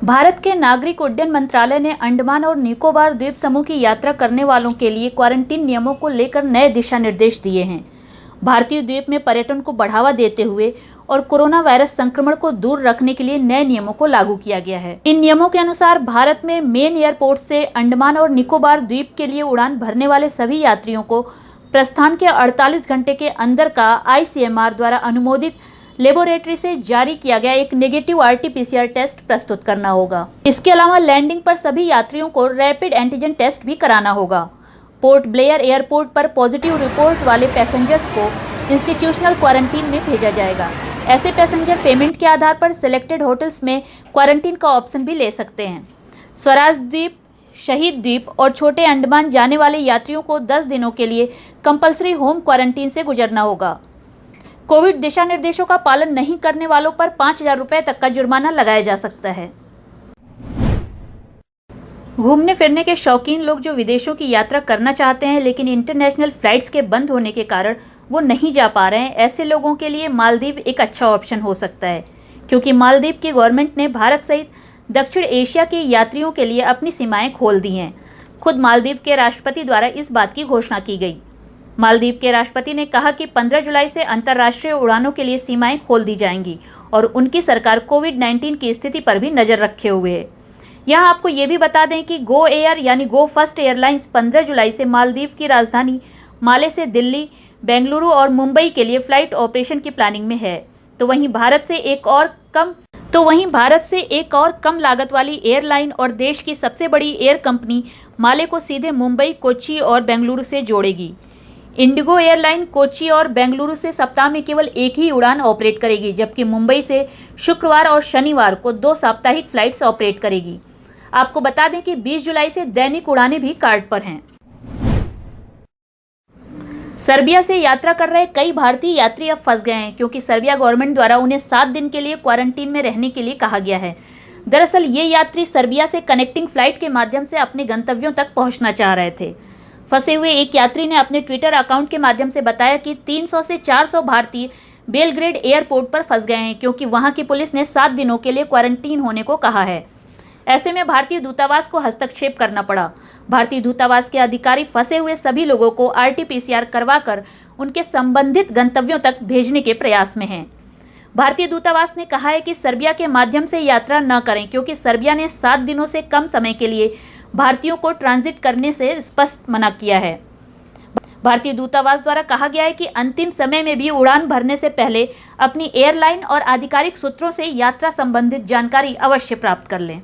भारत के नागरिक उड्डयन मंत्रालय ने अंडमान और निकोबार द्वीप समूह की यात्रा करने वालों के लिए क्वारंटीन नियमों को लेकर नए दिशा निर्देश दिए हैं। भारतीय द्वीप में पर्यटन को बढ़ावा देते हुए और कोरोना वायरस संक्रमण को दूर रखने के लिए नए नियमों को लागू किया गया है। इन नियमों के अनुसार भारत में मेन एयरपोर्ट से अंडमान और निकोबार द्वीप के लिए उड़ान भरने वाले सभी यात्रियों को प्रस्थान के 48 घंटे के अंदर का ICMR द्वारा अनुमोदित लेबोरेटरी से जारी किया गया एक नेगेटिव RT-PCR टेस्ट प्रस्तुत करना होगा। इसके अलावा लैंडिंग पर सभी यात्रियों को रैपिड एंटीजन टेस्ट भी कराना होगा। पोर्ट ब्लेयर एयरपोर्ट पर पॉजिटिव रिपोर्ट वाले पैसेंजर्स को इंस्टीट्यूशनल क्वारंटीन में भेजा जाएगा। ऐसे पैसेंजर पेमेंट के आधार पर सिलेक्टेड होटल्स में क्वारंटीन का ऑप्शन भी ले सकते हैं। स्वराज द्वीप, शहीद द्वीप और छोटे अंडमान जाने वाले यात्रियों को 10 दिनों के लिए कंपलसरी होम क्वारंटीन से गुजरना होगा। कोविड दिशा निर्देशों का पालन नहीं करने वालों पर 5,000 रुपये तक का जुर्माना लगाया जा सकता है। घूमने फिरने के शौकीन लोग जो विदेशों की यात्रा करना चाहते हैं लेकिन इंटरनेशनल फ्लाइट्स के बंद होने के कारण वो नहीं जा पा रहे हैं, ऐसे लोगों के लिए मालदीव एक अच्छा ऑप्शन हो सकता है, क्योंकि मालदीव की गवर्नमेंट ने भारत सहित दक्षिण एशिया के यात्रियों के लिए अपनी सीमाएं खोल दी हैं। खुद मालदीव के राष्ट्रपति द्वारा इस बात की घोषणा की गई। मालदीव के राष्ट्रपति ने कहा कि 15 जुलाई से अंतर्राष्ट्रीय उड़ानों के लिए सीमाएं खोल दी जाएंगी और उनकी सरकार कोविड-19 की स्थिति पर भी नज़र रखे हुए है। यहाँ आपको ये भी बता दें कि गो एयर यानी गो फर्स्ट एयरलाइंस 15 जुलाई से मालदीव की राजधानी माले से दिल्ली, बेंगलुरु और मुंबई के लिए फ्लाइट ऑपरेशन की प्लानिंग में है। तो वहीं भारत से एक और कम लागत वाली एयरलाइन और देश की सबसे बड़ी एयर कंपनी माले को सीधे मुंबई, कोच्चि और बेंगलुरु से जोड़ेगी। इंडिगो एयरलाइन कोच्चि और बेंगलुरु से सप्ताह में केवल एक ही उड़ान ऑपरेट करेगी, जबकि मुंबई से शुक्रवार और शनिवार को 2 साप्ताहिक फ्लाइट्स ऑपरेट करेगी। आपको बता दें कि 20 जुलाई से दैनिक उड़ानें भी कार्ड पर हैं। सर्बिया से यात्रा कर रहे कई भारतीय यात्री अब फंस गए हैं, क्योंकि सर्बिया गवर्नमेंट द्वारा उन्हें 7 दिन के लिए क्वारंटीन में रहने के लिए कहा गया है। दरअसल ये यात्री सर्बिया से कनेक्टिंग फ्लाइट के माध्यम से अपने गंतव्यों तक पहुंचना चाह रहे थे। फंसे हुए एक यात्री ने अपने ट्विटर अकाउंट के माध्यम से बताया कि 300 से 400 भारतीय बेलग्रेड एयरपोर्ट पर फंस गए हैं, क्योंकि वहां की पुलिस ने 7 दिनों के लिए क्वारंटीन होने को कहा है। ऐसे में भारतीय दूतावास को हस्तक्षेप करना पड़ा। भारतीय दूतावास के अधिकारी फंसे हुए सभी लोगों को RT-PCR करवाकर उनके संबंधित गंतव्यों तक भेजने के प्रयास में हैं। भारतीय दूतावास ने कहा है कि सर्बिया के माध्यम से यात्रा न करें, क्योंकि सर्बिया ने 7 दिनों से कम समय के लिए भारतीयों को ट्रांजिट करने से स्पष्ट मना किया है। भारतीय दूतावास द्वारा कहा गया है कि अंतिम समय में भी उड़ान भरने से पहले अपनी एयरलाइन और आधिकारिक सूत्रों से यात्रा संबंधित जानकारी अवश्य प्राप्त कर लें।